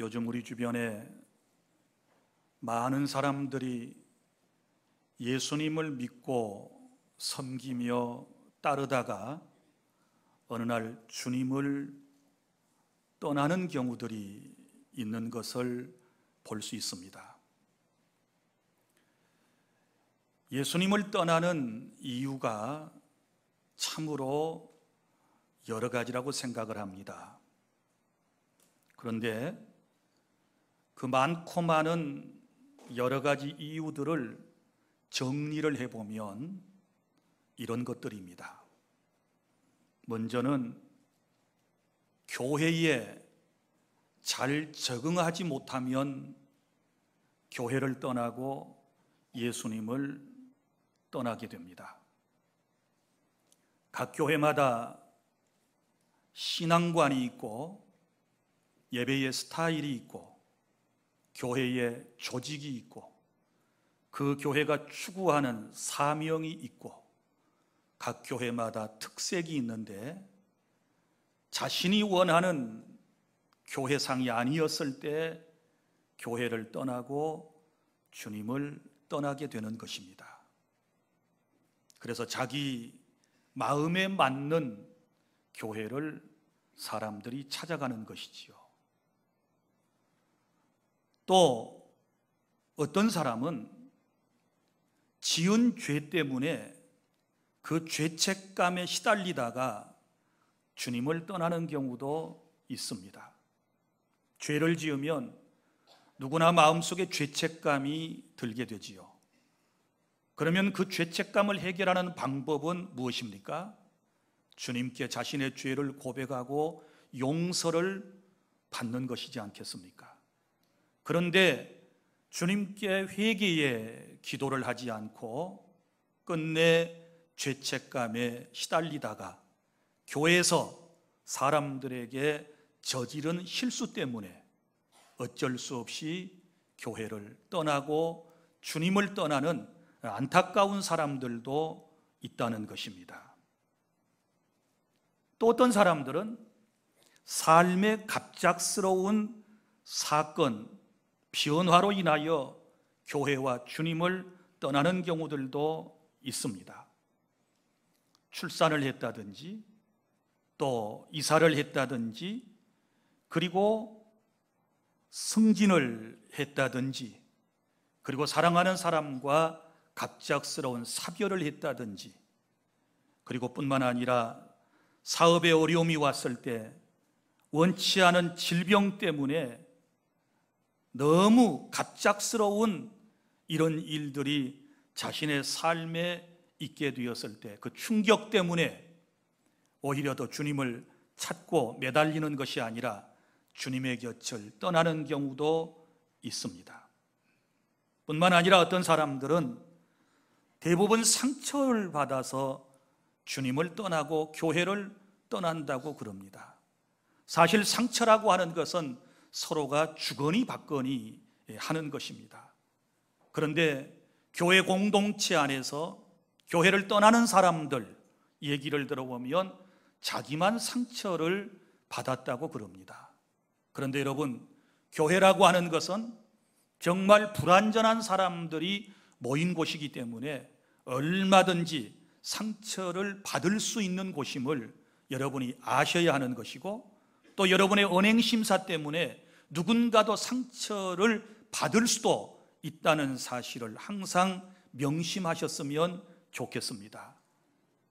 요즘 우리 주변에 많은 사람들이 예수님을 믿고 섬기며 따르다가 어느 날 주님을 떠나는 경우들이 있는 것을 볼 수 있습니다. 예수님을 떠나는 이유가 참으로 여러 가지라고 생각을 합니다. 그런데 그 많고 많은 여러 가지 이유들을 정리를 해보면 이런 것들입니다. 먼저는 교회에 잘 적응하지 못하면 교회를 떠나고 예수님을 떠나게 됩니다. 각 교회마다 신앙관이 있고 예배의 스타일이 있고 교회의 조직이 있고 그 교회가 추구하는 사명이 있고 각 교회마다 특색이 있는데 자신이 원하는 교회상이 아니었을 때 교회를 떠나고 주님을 떠나게 되는 것입니다. 그래서 자기 마음에 맞는 교회를 사람들이 찾아가는 것이지요. 또 어떤 사람은 지은 죄 때문에 그 죄책감에 시달리다가 주님을 떠나는 경우도 있습니다. 죄를 지으면 누구나 마음속에 죄책감이 들게 되지요. 그러면 그 죄책감을 해결하는 방법은 무엇입니까? 주님께 자신의 죄를 고백하고 용서를 받는 것이지 않겠습니까? 그런데 주님께 회개의 기도를 하지 않고 끝내 죄책감에 시달리다가 교회에서 사람들에게 저지른 실수 때문에 어쩔 수 없이 교회를 떠나고 주님을 떠나는 안타까운 사람들도 있다는 것입니다. 또 어떤 사람들은 삶의 갑작스러운 사건, 변화로 인하여 교회와 주님을 떠나는 경우들도 있습니다. 출산을 했다든지 또 이사를 했다든지 그리고 승진을 했다든지 그리고 사랑하는 사람과 갑작스러운 사별을 했다든지 그리고 뿐만 아니라 사업에 어려움이 왔을 때 원치 않은 질병 때문에 너무 갑작스러운 이런 일들이 자신의 삶에 있게 되었을 때 그 충격 때문에 오히려 더 주님을 찾고 매달리는 것이 아니라 주님의 곁을 떠나는 경우도 있습니다. 뿐만 아니라 어떤 사람들은 대부분 상처를 받아서 주님을 떠나고 교회를 떠난다고 그럽니다. 사실 상처라고 하는 것은 서로가 주거니 받거니 하는 것입니다. 그런데 교회 공동체 안에서 교회를 떠나는 사람들 얘기를 들어보면 자기만 상처를 받았다고 그럽니다. 그런데 여러분, 교회라고 하는 것은 정말 불완전한 사람들이 모인 곳이기 때문에 얼마든지 상처를 받을 수 있는 곳임을 여러분이 아셔야 하는 것이고 또 여러분의 언행심사 때문에 누군가도 상처를 받을 수도 있다는 사실을 항상 명심하셨으면 좋겠습니다.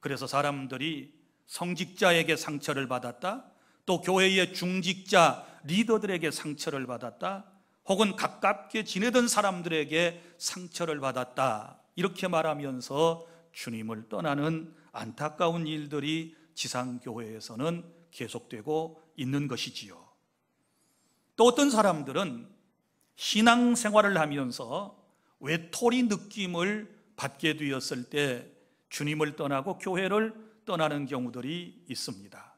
그래서 사람들이 성직자에게 상처를 받았다, 또 교회의 중직자 리더들에게 상처를 받았다, 혹은 가깝게 지내던 사람들에게 상처를 받았다 이렇게 말하면서 주님을 떠나는 안타까운 일들이 지상교회에서는 계속되고 있는 것이지요. 또 어떤 사람들은 신앙생활을 하면서 외톨이 느낌을 받게 되었을 때 주님을 떠나고 교회를 떠나는 경우들이 있습니다.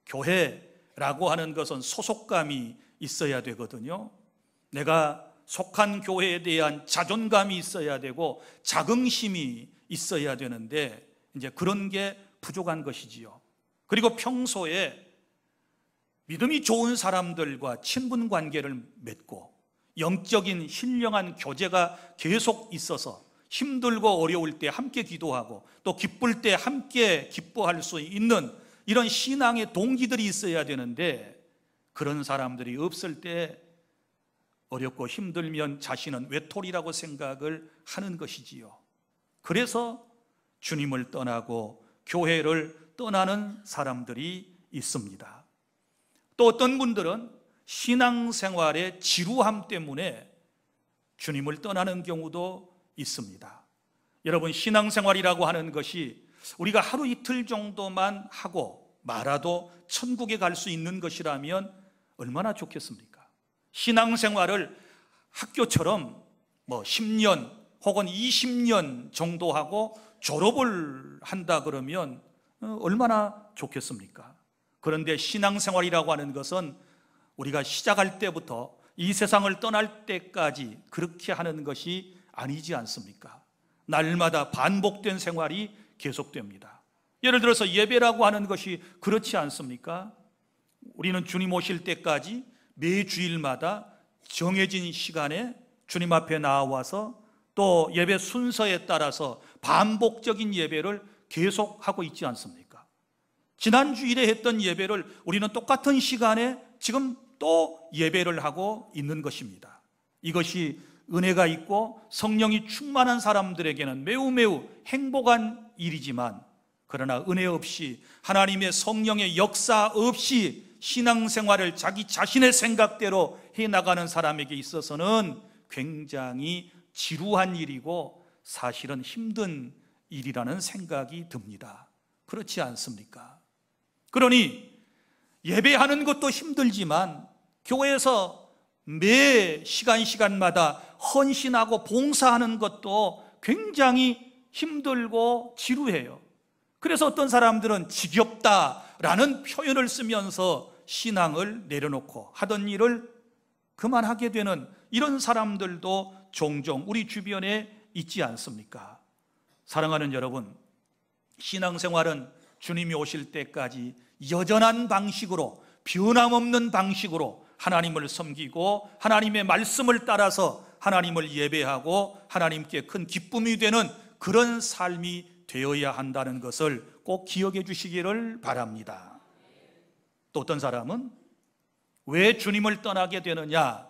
교회라고 하는 것은 소속감이 있어야 되거든요. 내가 속한 교회에 대한 자존감이 있어야 되고 자긍심이 있어야 되는데 이제 그런 게 부족한 것이지요. 그리고 평소에 믿음이 좋은 사람들과 친분 관계를 맺고 영적인 신령한 교제가 계속 있어서 힘들고 어려울 때 함께 기도하고 또 기쁠 때 함께 기뻐할 수 있는 이런 신앙의 동기들이 있어야 되는데, 그런 사람들이 없을 때 어렵고 힘들면 자신은 외톨이라고 생각을 하는 것이지요. 그래서 주님을 떠나고 교회를 떠나는 사람들이 있습니다. 또 어떤 분들은 신앙생활의 지루함 때문에 주님을 떠나는 경우도 있습니다. 여러분, 신앙생활이라고 하는 것이 우리가 하루 이틀 정도만 하고 말아도 천국에 갈 수 있는 것이라면 얼마나 좋겠습니까? 신앙생활을 학교처럼 10년 혹은 20년 정도 하고 졸업을 한다 그러면 얼마나 좋겠습니까? 그런데 신앙생활이라고 하는 것은 우리가 시작할 때부터 이 세상을 떠날 때까지 그렇게 하는 것이 아니지 않습니까? 날마다 반복된 생활이 계속됩니다. 예를 들어서 예배라고 하는 것이 그렇지 않습니까? 우리는 주님 오실 때까지 매 주일마다 정해진 시간에 주님 앞에 나와서 또 예배 순서에 따라서 반복적인 예배를 계속하고 있지 않습니까? 지난 주일에 했던 예배를 우리는 똑같은 시간에 지금 또 예배를 하고 있는 것입니다. 이것이 은혜가 있고 성령이 충만한 사람들에게는 매우 행복한 일이지만, 그러나 은혜 없이 하나님의 성령의 역사 없이 신앙생활을 자기 자신의 생각대로 해나가는 사람에게 있어서는 굉장히 지루한 일이고 사실은 힘든 일이라는 생각이 듭니다. 그렇지 않습니까? 그러니 예배하는 것도 힘들지만 교회에서 매 시간마다 헌신하고 봉사하는 것도 굉장히 힘들고 지루해요. 그래서 어떤 사람들은 지겹다라는 표현을 쓰면서 신앙을 내려놓고 하던 일을 그만하게 되는 이런 사람들도 종종 우리 주변에 있지 않습니까? 사랑하는 여러분, 신앙생활은 주님이 오실 때까지 여전한 방식으로, 변함없는 방식으로 하나님을 섬기고 하나님의 말씀을 따라서 하나님을 예배하고 하나님께 큰 기쁨이 되는 그런 삶이 되어야 한다는 것을 꼭 기억해 주시기를 바랍니다. 또 어떤 사람은 왜 주님을 떠나게 되느냐?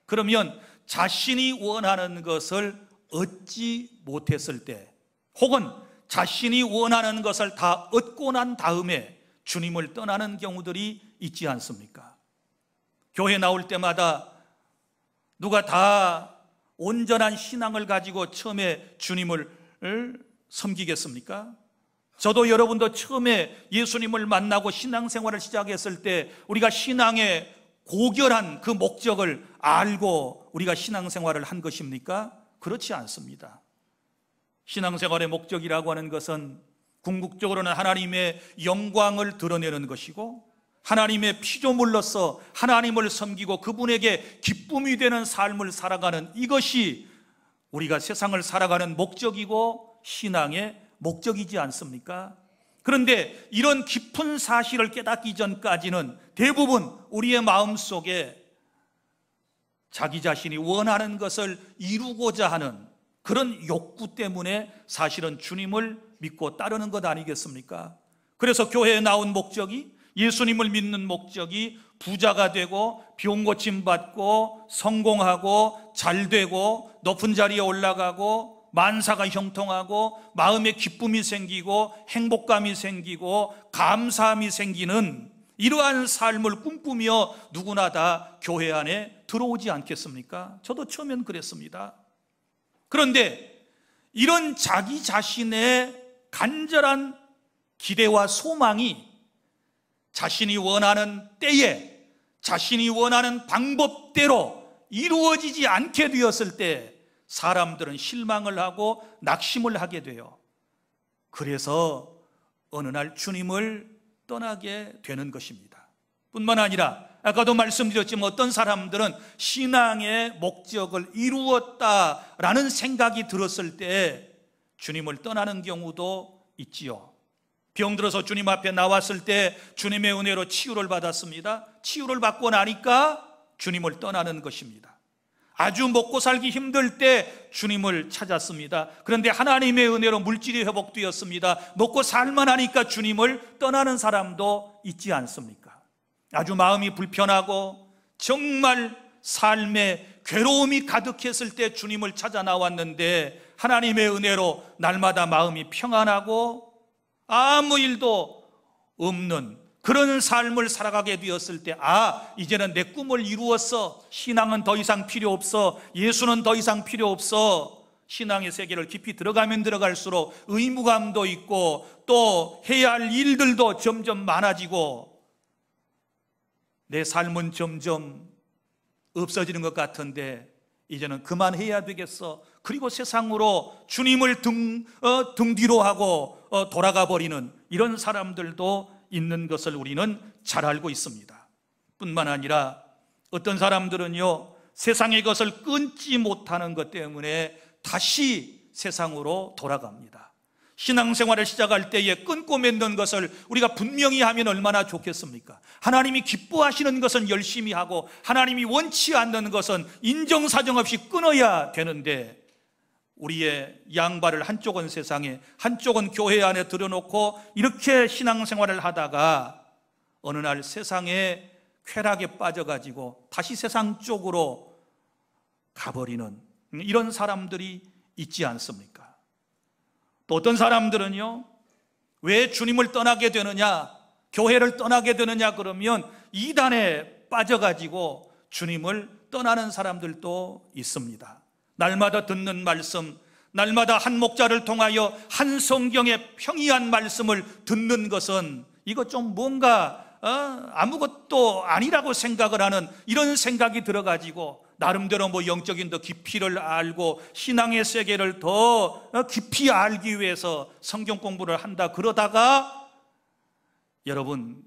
그러면 자신이 원하는 것을 얻지 못했을 때, 혹은 자신이 원하는 것을 다 얻고 난 다음에 주님을 떠나는 경우들이 있지 않습니까? 교회 나올 때마다 누가 다 온전한 신앙을 가지고 처음에 주님을 섬기겠습니까? 저도 여러분도 처음에 예수님을 만나고 신앙생활을 시작했을 때 우리가 신앙의 고결한 그 목적을 알고 우리가 신앙생활을 한 것입니까? 그렇지 않습니다. 신앙생활의 목적이라고 하는 것은 궁극적으로는 하나님의 영광을 드러내는 것이고, 하나님의 피조물로서 하나님을 섬기고 그분에게 기쁨이 되는 삶을 살아가는, 이것이 우리가 세상을 살아가는 목적이고 신앙의 목적이지 않습니까? 그런데 이런 깊은 사실을 깨닫기 전까지는 대부분 우리의 마음속에 자기 자신이 원하는 것을 이루고자 하는 그런 욕구 때문에 사실은 주님을 믿고 따르는 것 아니겠습니까? 그래서 교회에 나온 목적이, 예수님을 믿는 목적이 부자가 되고 병 고침 받고 성공하고 잘되고 높은 자리에 올라가고 만사가 형통하고 마음에 기쁨이 생기고 행복감이 생기고 감사함이 생기는 이러한 삶을 꿈꾸며 누구나 다 교회 안에 들어오지 않겠습니까? 저도 처음엔 그랬습니다. 그런데 이런 자기 자신의 간절한 기대와 소망이 자신이 원하는 때에 자신이 원하는 방법대로 이루어지지 않게 되었을 때 사람들은 실망을 하고 낙심을 하게 돼요. 그래서 어느 날 주님을 떠나게 되는 것입니다. 뿐만 아니라 아까도 말씀드렸지만 어떤 사람들은 신앙의 목적을 이루었다라는 생각이 들었을 때 주님을 떠나는 경우도 있지요. 병들어서 주님 앞에 나왔을 때 주님의 은혜로 치유를 받았습니다. 치유를 받고 나니까 주님을 떠나는 것입니다. 아주 먹고 살기 힘들 때 주님을 찾았습니다. 그런데 하나님의 은혜로 물질이 회복되었습니다. 먹고 살만하니까 주님을 떠나는 사람도 있지 않습니까? 아주 마음이 불편하고 정말 삶에 괴로움이 가득했을 때 주님을 찾아 나왔는데 하나님의 은혜로 날마다 마음이 평안하고 아무 일도 없는 그런 삶을 살아가게 되었을 때, 이제는 내 꿈을 이루었어. 신앙은 더 이상 필요 없어. 예수는 더 이상 필요 없어. 신앙의 세계를 깊이 들어가면 들어갈수록 의무감도 있고 또 해야 할 일들도 점점 많아지고 내 삶은 점점 없어지는 것 같은데 이제는 그만해야 되겠어. 그리고 세상으로 주님을 등 뒤로 하고 돌아가 버리는 이런 사람들도 있는 것을 우리는 잘 알고 있습니다. 뿐만 아니라 어떤 사람들은요, 세상의 것을 끊지 못하는 것 때문에 다시 세상으로 돌아갑니다. 신앙생활을 시작할 때에 끊고 맺는 것을 우리가 분명히 하면 얼마나 좋겠습니까? 하나님이 기뻐하시는 것은 열심히 하고 하나님이 원치 않는 것은 인정사정 없이 끊어야 되는데 우리의 양발을 한쪽은 세상에 한쪽은 교회 안에 들여놓고 이렇게 신앙생활을 하다가 어느 날 세상의 쾌락에 빠져가지고 다시 세상 쪽으로 가버리는 이런 사람들이 있지 않습니까? 또 어떤 사람들은요, 왜 주님을 떠나게 되느냐, 교회를 떠나게 되느냐 그러면 이단에 빠져가지고 주님을 떠나는 사람들도 있습니다. 날마다 듣는 말씀, 날마다 한 목자를 통하여 한 성경의 평이한 말씀을 듣는 것은 이거 좀 뭔가 아무것도 아니라고 생각을 하는 이런 생각이 들어가지고 나름대로 영적인 더 깊이를 알고 신앙의 세계를 더 깊이 알기 위해서 성경 공부를 한다 그러다가 여러분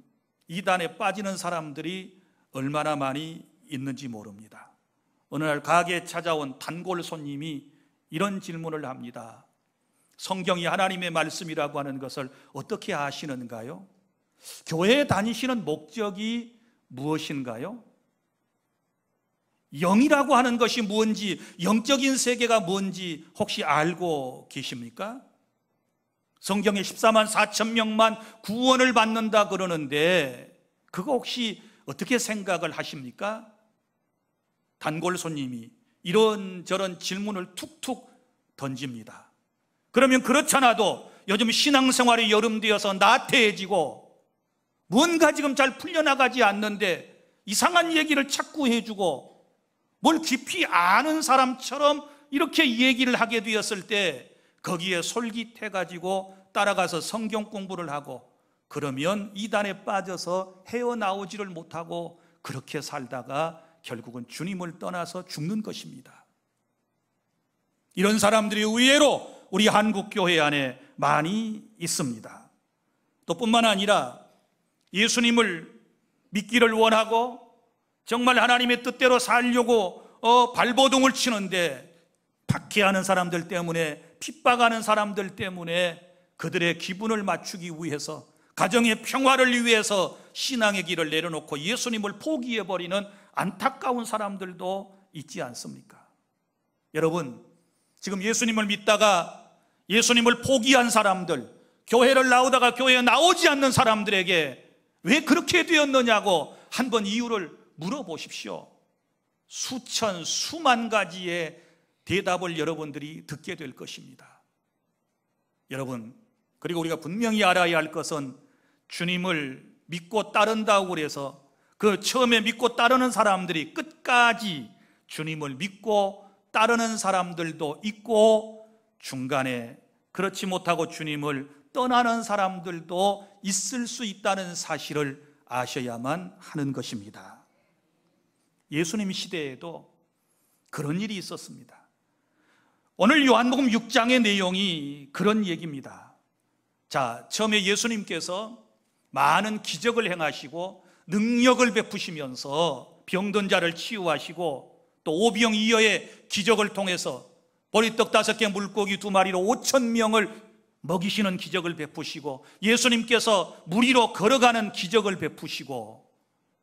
이단에 빠지는 사람들이 얼마나 많이 있는지 모릅니다. 어느 날 가게에 찾아온 단골 손님이 이런 질문을 합니다. 성경이 하나님의 말씀이라고 하는 것을 어떻게 아시는가요? 교회에 다니시는 목적이 무엇인가요? 영이라고 하는 것이 뭔지, 영적인 세계가 뭔지 혹시 알고 계십니까? 성경에 14만 4천 명만 구원을 받는다 그러는데 그거 혹시 어떻게 생각을 하십니까? 단골 손님이 이런저런 질문을 툭툭 던집니다. 그러면 그렇잖아도 요즘 신앙생활이 여름되어서 나태해지고 뭔가 지금 잘 풀려나가지 않는데 이상한 얘기를 자꾸 해주고 뭘 깊이 아는 사람처럼 이렇게 얘기를 하게 되었을 때 거기에 솔깃해가지고 따라가서 성경 공부를 하고 그러면 이단에 빠져서 헤어나오지를 못하고 그렇게 살다가 결국은 주님을 떠나서 죽는 것입니다. 이런 사람들이 의외로 우리 한국 교회 안에 많이 있습니다. 또 뿐만 아니라 예수님을 믿기를 원하고 정말 하나님의 뜻대로 살려고 발버둥을 치는데 박해하는 사람들 때문에 핍박하는 사람들 때문에 그들의 기분을 맞추기 위해서 가정의 평화를 위해서 신앙의 길을 내려놓고 예수님을 포기해버리는 안타까운 사람들도 있지 않습니까? 여러분, 지금 예수님을 믿다가 예수님을 포기한 사람들, 교회를 나오다가 교회에 나오지 않는 사람들에게 왜 그렇게 되었느냐고 한번 이유를 물어보십시오. 수천, 수만 가지의 대답을 여러분들이 듣게 될 것입니다. 여러분, 그리고 우리가 분명히 알아야 할 것은 주님을 믿고 따른다고 해서 그 처음에 믿고 따르는 사람들이 끝까지 주님을 믿고 따르는 사람들도 있고 중간에 그렇지 못하고 주님을 떠나는 사람들도 있을 수 있다는 사실을 아셔야만 하는 것입니다. 예수님 시대에도 그런 일이 있었습니다. 오늘 요한복음 6장의 내용이 그런 얘기입니다. 자, 처음에 예수님께서 많은 기적을 행하시고 능력을 베푸시면서 병든 자를 치유하시고 또 오병이어의 기적을 통해서 보리떡 5개 물고기 2마리로 5,000명을 먹이시는 기적을 베푸시고 예수님께서 물 위로 걸어가는 기적을 베푸시고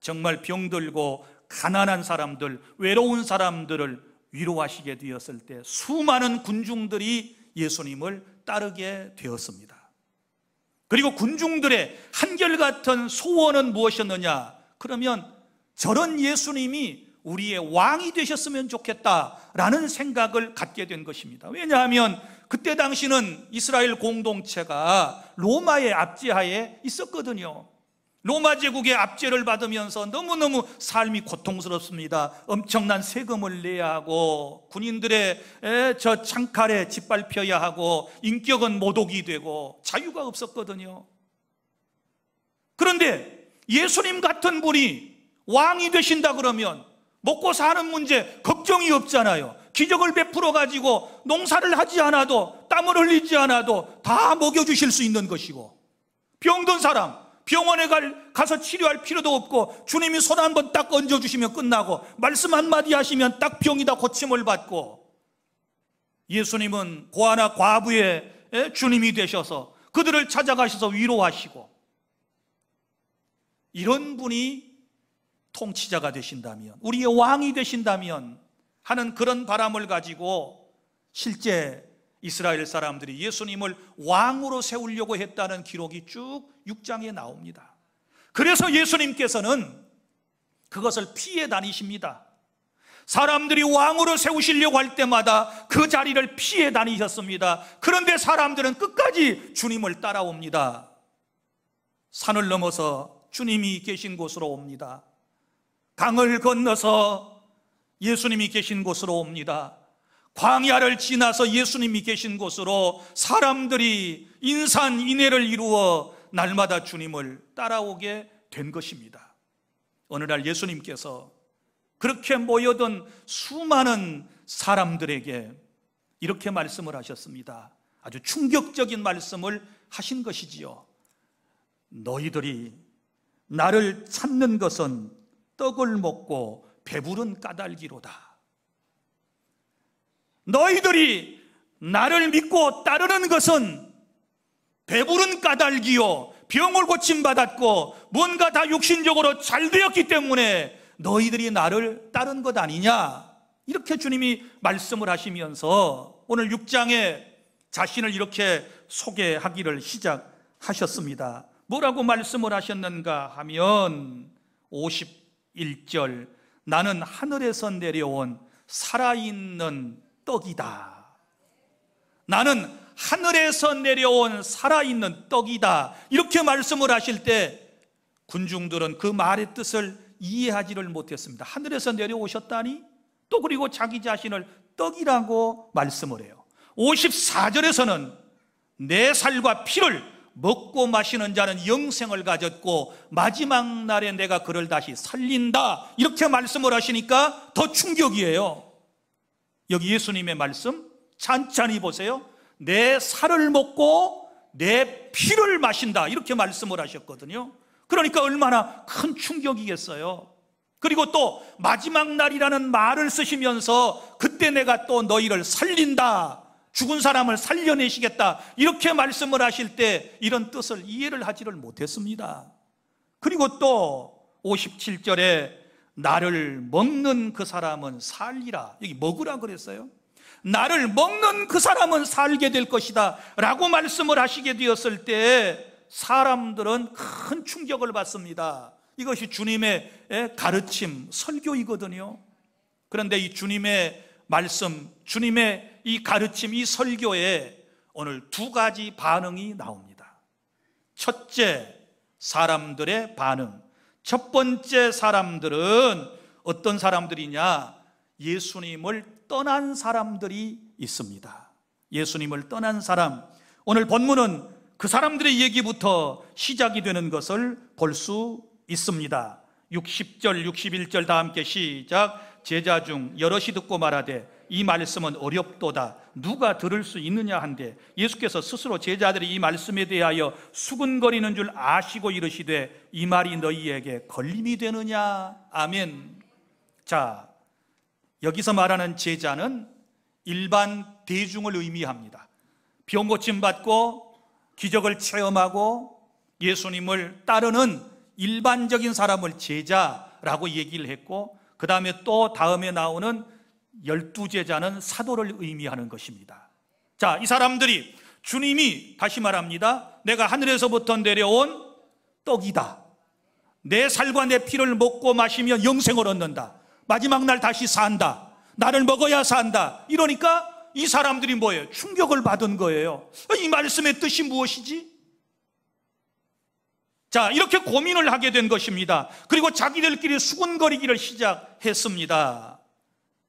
정말 병들고 가난한 사람들, 외로운 사람들을 위로하시게 되었을 때 수많은 군중들이 예수님을 따르게 되었습니다. 그리고 군중들의 한결같은 소원은 무엇이었느냐? 그러면 저런 예수님이 우리의 왕이 되셨으면 좋겠다라는 생각을 갖게 된 것입니다. 왜냐하면 그때 당시는 이스라엘 공동체가 로마의 압제하에 있었거든요. 로마 제국의 압제를 받으면서 너무너무 삶이 고통스럽습니다. 엄청난 세금을 내야 하고 군인들의 저 창칼에 짓밟혀야 하고 인격은 모독이 되고 자유가 없었거든요. 그런데 예수님 같은 분이 왕이 되신다 그러면 먹고 사는 문제 걱정이 없잖아요. 기적을 베풀어 가지고 농사를 하지 않아도 땀을 흘리지 않아도 다 먹여주실 수 있는 것이고 병든 사람 병원에 가서 치료할 필요도 없고 주님이 손 한번 딱 얹어주시면 끝나고 말씀 한마디 하시면 딱 병이 다 고침을 받고 예수님은 고아나 과부의 주님이 되셔서 그들을 찾아가셔서 위로하시고 이런 분이 통치자가 되신다면 우리의 왕이 되신다면 하는 그런 바람을 가지고 실제 이스라엘 사람들이 예수님을 왕으로 세우려고 했다는 기록이 쭉 6장에 나옵니다. 그래서 예수님께서는 그것을 피해 다니십니다. 사람들이 왕으로 세우시려고 할 때마다 그 자리를 피해 다니셨습니다. 그런데 사람들은 끝까지 주님을 따라옵니다. 산을 넘어서 주님이 계신 곳으로 옵니다. 강을 건너서 예수님이 계신 곳으로 옵니다. 광야를 지나서 예수님이 계신 곳으로 사람들이 인산인해를 이루어 날마다 주님을 따라오게 된 것입니다. 어느 날 예수님께서 그렇게 모여든 수많은 사람들에게 이렇게 말씀을 하셨습니다. 아주 충격적인 말씀을 하신 것이지요. 너희들이 나를 찾는 것은 떡을 먹고 배부른 까닭이로다. 너희들이 나를 믿고 따르는 것은 배부른 까닭이요 병을 고침받았고 뭔가 다 육신적으로 잘 되었기 때문에 너희들이 나를 따른 것 아니냐, 이렇게 주님이 말씀을 하시면서 오늘 6장에 자신을 이렇게 소개하기를 시작하셨습니다. 뭐라고 말씀을 하셨는가 하면 51절, 나는 하늘에서 내려온 살아있는 떡이다. 나는 하늘에서 내려온 살아있는 떡이다. 이렇게 말씀을 하실 때 군중들은 그 말의 뜻을 이해하지를 못했습니다. 하늘에서 내려오셨다니? 또 그리고 자기 자신을 떡이라고 말씀을 해요. 54절에서는 내 살과 피를 먹고 마시는 자는 영생을 가졌고 마지막 날에 내가 그를 다시 살린다, 이렇게 말씀을 하시니까 더 충격이에요. 여기 예수님의 말씀 찬찬히 보세요. 내 살을 먹고 내 피를 마신다, 이렇게 말씀을 하셨거든요. 그러니까 얼마나 큰 충격이겠어요. 그리고 또 마지막 날이라는 말을 쓰시면서 그때 내가 또 너희를 살린다, 죽은 사람을 살려내시겠다, 이렇게 말씀을 하실 때 이런 뜻을 이해를 하지를 못했습니다. 그리고 또 57절에 나를 먹는 그 사람은 살리라, 여기 먹으라 그랬어요. 나를 먹는 그 사람은 살게 될 것이다 라고 말씀을 하시게 되었을 때 사람들은 큰 충격을 받습니다. 이것이 주님의 가르침, 설교이거든요. 그런데 이 주님의 말씀, 주님의 이 가르침, 이 설교에 오늘 두 가지 반응이 나옵니다. 첫째, 사람들의 반응. 첫 번째 사람들은 어떤 사람들이냐? 예수님을 떠난 사람들이 있습니다. 예수님을 떠난 사람. 오늘 본문은 그 사람들의 얘기부터 시작이 되는 것을 볼 수 있습니다. 60절, 61절 다 함께 시작. 제자 중 여럿이 듣고 말하되 이 말씀은 어렵도다, 누가 들을 수 있느냐 한데 예수께서 스스로 제자들이 이 말씀에 대하여 수근거리는 줄 아시고 이르시되 이 말이 너희에게 걸림이 되느냐. 아멘. 자, 여기서 말하는 제자는 일반 대중을 의미합니다. 병 고침 받고 기적을 체험하고 예수님을 따르는 일반적인 사람을 제자라고 얘기를 했고, 그 다음에 또 다음에 나오는 12제자는 사도를 의미하는 것입니다. 자, 이 사람들이 주님이 다시 말합니다. 내가 하늘에서부터 내려온 떡이다. 내 살과 내 피를 먹고 마시며 영생을 얻는다. 마지막 날 다시 산다. 나를 먹어야 산다. 이러니까 이 사람들이 뭐예요? 충격을 받은 거예요. 이 말씀의 뜻이 무엇이지? 자, 이렇게 고민을 하게 된 것입니다. 그리고 자기들끼리 수군거리기를 시작했습니다.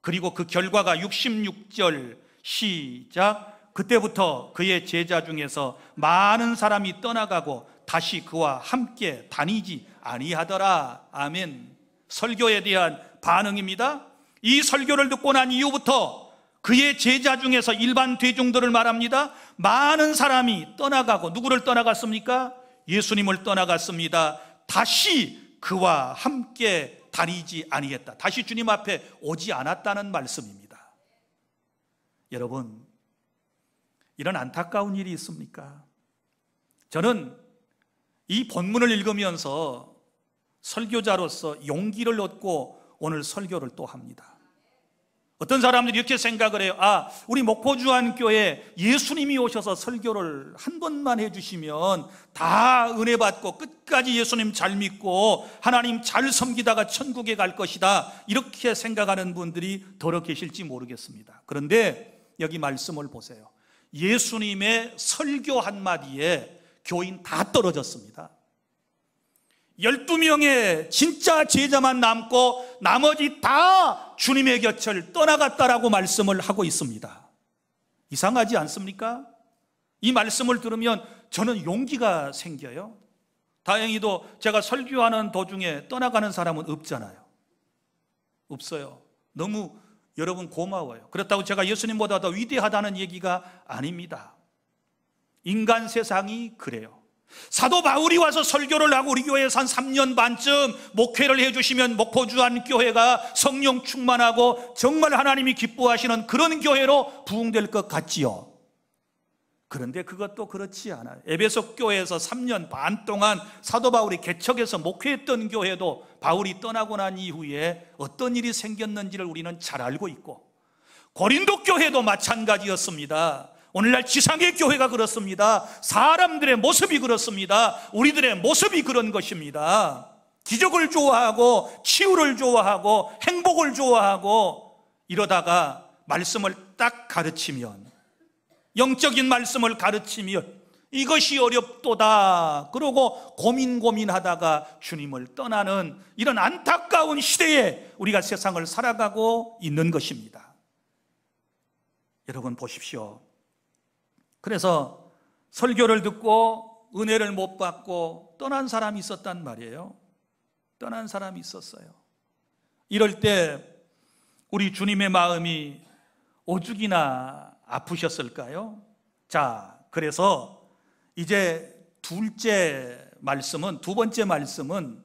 그리고 그 결과가 66절 시작. 그때부터 그의 제자 중에서 많은 사람이 떠나가고 다시 그와 함께 다니지 아니하더라. 아멘. 설교에 대한 반응입니다. 이 설교를 듣고 난 이후부터 그의 제자 중에서 일반 대중들을 말합니다. 많은 사람이 떠나가고, 누구를 떠나갔습니까? 예수님을 떠나갔습니다. 다시 그와 함께 다니지 아니했다. 다시 주님 앞에 오지 않았다는 말씀입니다. 여러분, 이런 안타까운 일이 있습니까? 저는 이 본문을 읽으면서 설교자로서 용기를 얻고 오늘 설교를 또 합니다. 어떤 사람들이 이렇게 생각을 해요. 우리 목포주안교회 예수님이 오셔서 설교를 한 번만 해주시면 다 은혜 받고 끝까지 예수님 잘 믿고 하나님 잘 섬기다가 천국에 갈 것이다, 이렇게 생각하는 분들이 더러 계실지 모르겠습니다. 그런데 여기 말씀을 보세요. 예수님의 설교 한마디에 교인 다 떨어졌습니다. 12명의 진짜 제자만 남고 나머지 다 주님의 곁을 떠나갔다라고 말씀을 하고 있습니다. 이상하지 않습니까? 이 말씀을 들으면 저는 용기가 생겨요. 다행히도 제가 설교하는 도중에 떠나가는 사람은 없잖아요. 없어요. 너무 여러분 고마워요. 그렇다고 제가 예수님보다 더 위대하다는 얘기가 아닙니다. 인간 세상이 그래요. 사도 바울이 와서 설교를 하고 우리 교회에서 한 3년 반쯤 목회를 해주시면 목포주안교회가 성령 충만하고 정말 하나님이 기뻐하시는 그런 교회로 부흥될 것 같지요. 그런데 그것도 그렇지 않아요. 에베소 교회에서 3년 반 동안 사도 바울이 개척해서 목회했던 교회도 바울이 떠나고 난 이후에 어떤 일이 생겼는지를 우리는 잘 알고 있고, 고린도 교회도 마찬가지였습니다. 오늘날 지상의 교회가 그렇습니다. 사람들의 모습이 그렇습니다. 우리들의 모습이 그런 것입니다. 기적을 좋아하고 치유를 좋아하고 행복을 좋아하고 이러다가 말씀을 딱 가르치면, 영적인 말씀을 가르치면 이것이 어렵도다 그러고 고민하다가 주님을 떠나는 이런 안타까운 시대에 우리가 세상을 살아가고 있는 것입니다. 여러분 보십시오. 그래서 설교를 듣고 은혜를 못 받고 떠난 사람이 있었단 말이에요. 떠난 사람이 있었어요. 이럴 때 우리 주님의 마음이 오죽이나 아프셨을까요? 자, 그래서 이제 두 번째 말씀은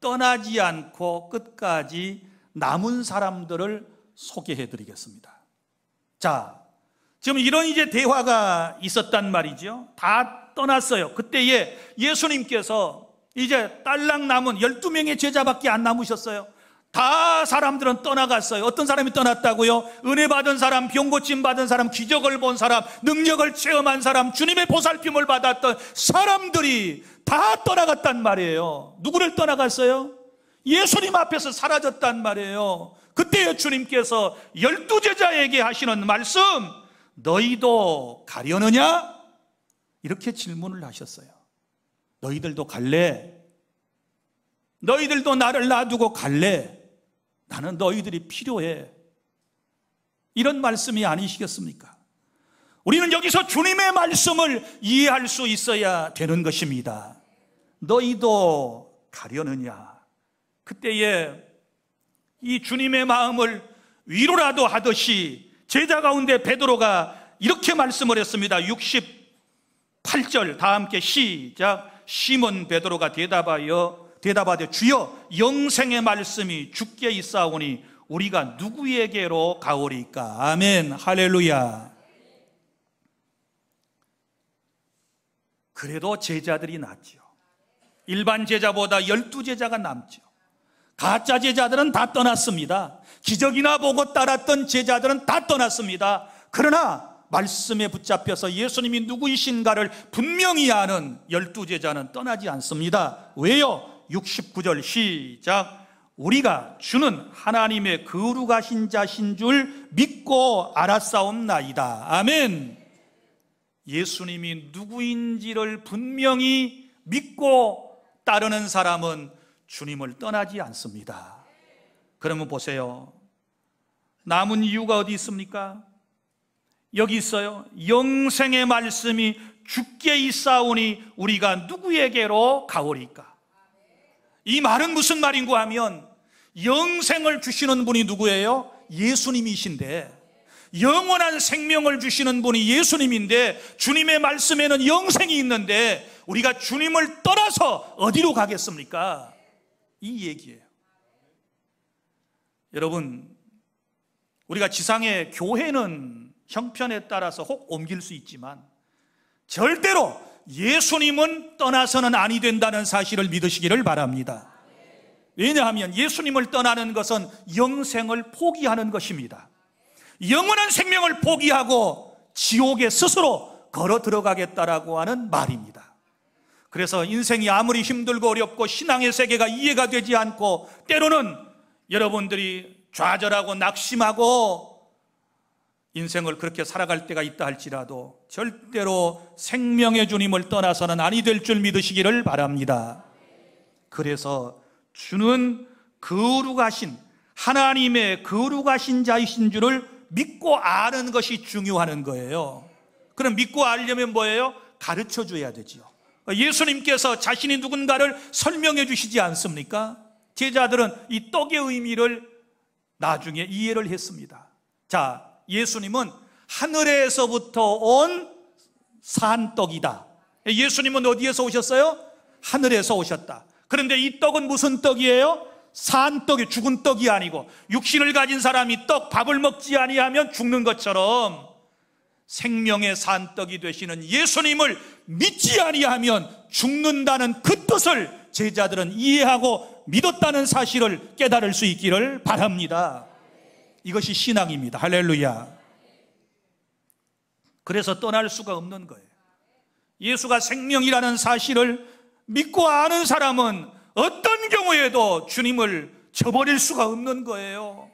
떠나지 않고 끝까지 남은 사람들을 소개해 드리겠습니다. 자, 지금 이런 이제 대화가 있었단 말이죠. 다 떠났어요. 그때에 예수님께서 이제 딸랑 남은 12명의 제자밖에 안 남으셨어요. 다 사람들은 떠나갔어요. 어떤 사람이 떠났다고요? 은혜 받은 사람, 병 고침 받은 사람, 기적을 본 사람, 능력을 체험한 사람, 주님의 보살핌을 받았던 사람들이 다 떠나갔단 말이에요. 누구를 떠나갔어요? 예수님 앞에서 사라졌단 말이에요. 그때 주님께서 12제자에게 하시는 말씀, 너희도 가려느냐? 이렇게 질문을 하셨어요. 너희들도 갈래? 너희들도 나를 놔두고 갈래? 나는 너희들이 필요해. 이런 말씀이 아니시겠습니까? 우리는 여기서 주님의 말씀을 이해할 수 있어야 되는 것입니다. 너희도 가려느냐? 그때에 이 주님의 마음을 위로라도 하듯이 제자 가운데 베드로가 이렇게 말씀을 했습니다. 68절 다 함께 시작. 시몬 베드로가 대답하되 주여, 영생의 말씀이 주께 있사오니 우리가 누구에게로 가오리까? 아멘. 할렐루야. 그래도 제자들이 낫죠. 일반 제자보다 12제자가 남죠. 가짜 제자들은 다 떠났습니다. 기적이나 보고 따랐던 제자들은 다 떠났습니다. 그러나 말씀에 붙잡혀서 예수님이 누구이신가를 분명히 아는 12제자는 떠나지 않습니다. 왜요? 69절 시작. 우리가 주는 하나님의 거룩하신 자신 줄 믿고 알았사옵나이다. 아멘. 예수님이 누구인지를 분명히 믿고 따르는 사람은 주님을 떠나지 않습니다. 그러면 보세요. 남은 이유가 어디 있습니까? 여기 있어요. 영생의 말씀이 주께 있사오니 우리가 누구에게로 가오리까? 이 말은 무슨 말인고 하면 영생을 주시는 분이 누구예요? 예수님이신데, 영원한 생명을 주시는 분이 예수님인데, 주님의 말씀에는 영생이 있는데 우리가 주님을 떠나서 어디로 가겠습니까? 이 얘기예요. 여러분, 우리가 지상의 교회는 형편에 따라서 혹 옮길 수 있지만 절대로 예수님은 떠나서는 아니 된다는 사실을 믿으시기를 바랍니다. 왜냐하면 예수님을 떠나는 것은 영생을 포기하는 것입니다. 영원한 생명을 포기하고 지옥에 스스로 걸어 들어가겠다라고 하는 말입니다. 그래서 인생이 아무리 힘들고 어렵고 신앙의 세계가 이해가 되지 않고 때로는 여러분들이 좌절하고 낙심하고 인생을 그렇게 살아갈 때가 있다 할지라도 절대로 생명의 주님을 떠나서는 아니 될 줄 믿으시기를 바랍니다. 그래서 주는 거룩하신 하나님의 거룩하신 자이신 줄을 믿고 아는 것이 중요한 거예요. 그럼 믿고 알려면 뭐예요? 가르쳐 줘야 되지요. 예수님께서 자신이 누군가를 설명해 주시지 않습니까? 제자들은 이 떡의 의미를 나중에 이해를 했습니다. 자, 예수님은 하늘에서부터 온 산떡이다. 예수님은 어디에서 오셨어요? 하늘에서 오셨다. 그런데 이 떡은 무슨 떡이에요? 산떡이, 죽은 떡이 아니고, 육신을 가진 사람이 밥을 먹지 아니하면 죽는 것처럼 생명의 산떡이 되시는 예수님을 믿지 아니하면 죽는다는 그 뜻을 제자들은 이해하고 믿었다는 사실을 깨달을 수 있기를 바랍니다. 이것이 신앙입니다. 할렐루야. 그래서 떠날 수가 없는 거예요. 예수가 생명이라는 사실을 믿고 아는 사람은 어떤 경우에도 주님을 저버릴 수가 없는 거예요.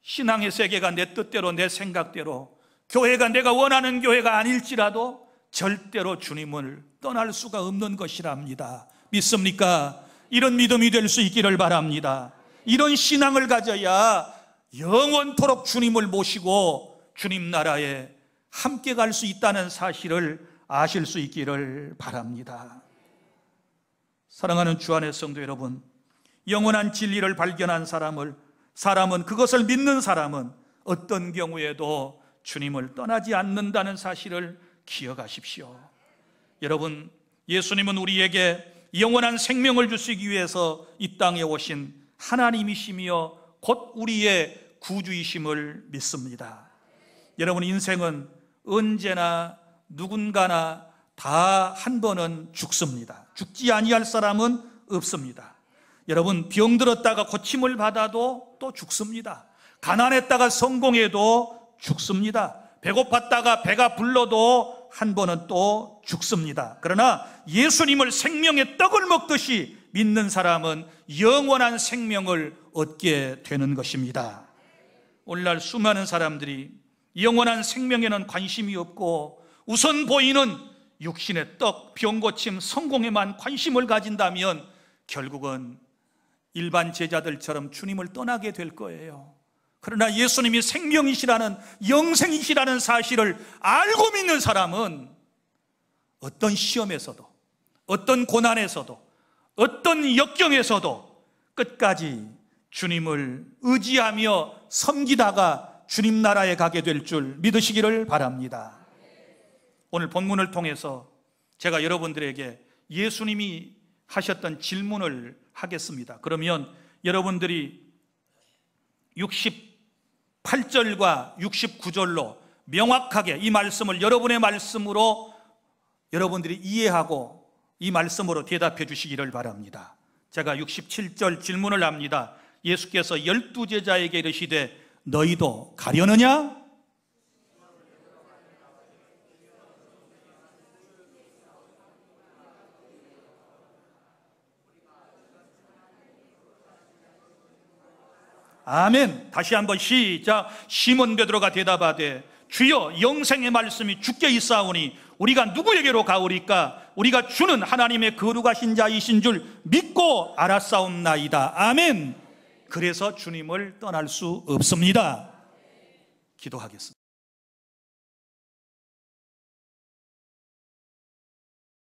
신앙의 세계가 내 뜻대로, 내 생각대로, 교회가 내가 원하는 교회가 아닐지라도 절대로 주님을 떠날 수가 없는 것이랍니다. 믿습니까? 이런 믿음이 될 수 있기를 바랍니다. 이런 신앙을 가져야 영원토록 주님을 모시고 주님 나라에 함께 갈 수 있다는 사실을 아실 수 있기를 바랍니다. 사랑하는 주 안의 성도 여러분, 영원한 진리를 발견한 사람은 그것을 믿는 사람은 어떤 경우에도 주님을 떠나지 않는다는 사실을 기억하십시오. 여러분, 예수님은 우리에게 영원한 생명을 주시기 위해서 이 땅에 오신 하나님이시며 곧 우리의 구주이심을 믿습니다. 여러분, 인생은 언제나 누군가나 다 한 번은 죽습니다. 죽지 아니할 사람은 없습니다. 여러분, 병들었다가 고침을 받아도 또 죽습니다. 가난했다가 성공해도 죽습니다. 배고팠다가 배가 불러도 한 번은 또 죽습니다. 그러나 예수님을 생명의 떡을 먹듯이 믿는 사람은 영원한 생명을 얻게 되는 것입니다. 오늘날 수많은 사람들이 영원한 생명에는 관심이 없고 우선 보이는 육신의 떡, 병고침, 성공에만 관심을 가진다면 결국은 일반 제자들처럼 주님을 떠나게 될 거예요. 그러나 예수님이 생명이시라는, 영생이시라는 사실을 알고 믿는 사람은 어떤 시험에서도, 어떤 고난에서도, 어떤 역경에서도 끝까지 주님을 의지하며 섬기다가 주님 나라에 가게 될 줄 믿으시기를 바랍니다. 오늘 본문을 통해서 제가 여러분들에게 예수님이 하셨던 질문을 하겠습니다. 그러면 여러분들이 68절과 69절로 명확하게 이 말씀을 여러분의 말씀으로 여러분들이 이해하고 이 말씀으로 대답해 주시기를 바랍니다. 제가 67절 질문을 합니다. 예수께서 12제자에게 이르시되 너희도 가려느냐? 아멘. 다시 한번 시작. 시몬 베드로가 대답하되 주여 영생의 말씀이 주께 있사오니 우리가 누구에게로 가오리까? 우리가 주는 하나님의 거룩하신 자이신 줄 믿고 알았사옵나이다. 아멘. 그래서 주님을 떠날 수 없습니다. 기도하겠습니다.